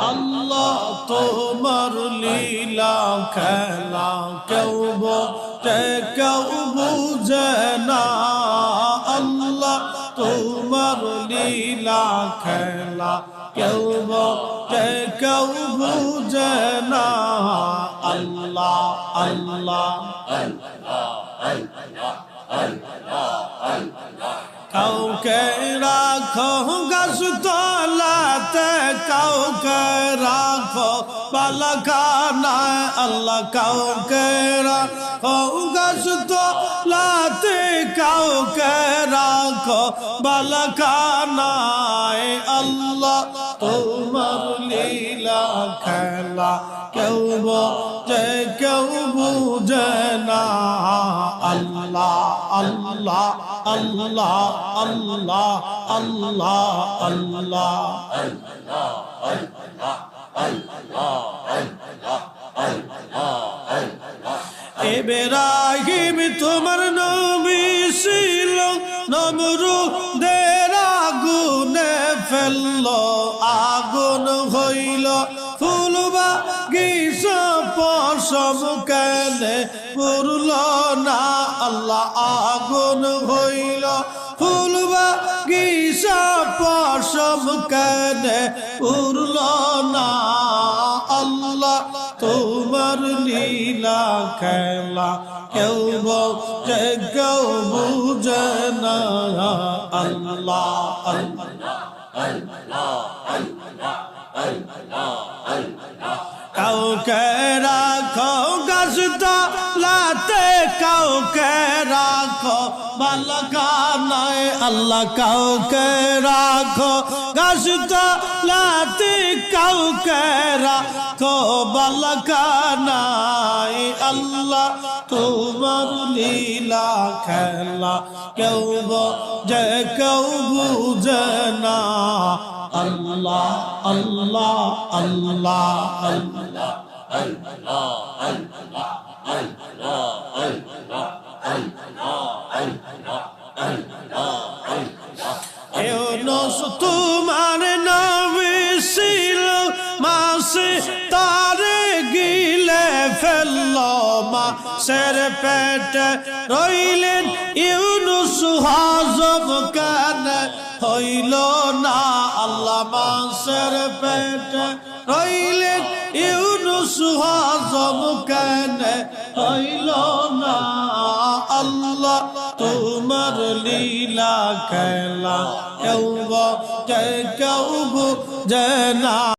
আল্লাহ তোমার লীলা খেলা কেউ বোঝে কেউ বুঝে না। আল্লাহ তোমার লীলা খেলা কেউ বোঝে কেউ বুঝে না। আল্লাহ আল্লাহ কাউকে রাখো গাছ তলাতে, কাউকে রাখো বালাখানায়। আল্লাহ কাউকে রাখো গাছ তলাতে, কাউকে রাখো বালাখানায়। আল্লাহ তোমার লীলা খেলা কেউ বোঝে কেউ বুঝে না। আল্লাহ আল্লাহ আল্লাহ আল্লাহ আল্লাহ আল্লাহ ইব্রাহিম তোমার নবী ছিল, নমরুদের আগুনে ফেললো, আগুন হইল ফুল বাগিচা পশম কেনে পুরল না। আল্লাহ আগুন হইল ফুল বাগিচা পশম কেনে পুরল না। আল্লাহ তোমার লীলা খেলা কেউ বোঝে কেউ বুঝে না। আল্লাহ কাউকে রাখো গাছ তলাতে, কাউকে রাখো বালাখানায়। আল্লাহ কাউকে রাখো গাছ তলাতে, কাউকে রাখো বালাখানায়। আল্লাহ তোমার লীলা খেলা কেউ বোঝে কেউ বুঝে না। আল্লাহ আল্লাহ আল্লাহ আল্লাহ ইউনূস তোমার নবী ছিল, মাছে তারে গিলে ফেললো, মাছের পেটে রইলেন ইউনূস, হজম কেন হইল না। আল্লাহ মাছের পেটে রইলেন ইউনূস, হজম কেন হইল না। আল্লাহ তোমার লীলা খেলা কেউ বোঝে কেউ বুঝে না।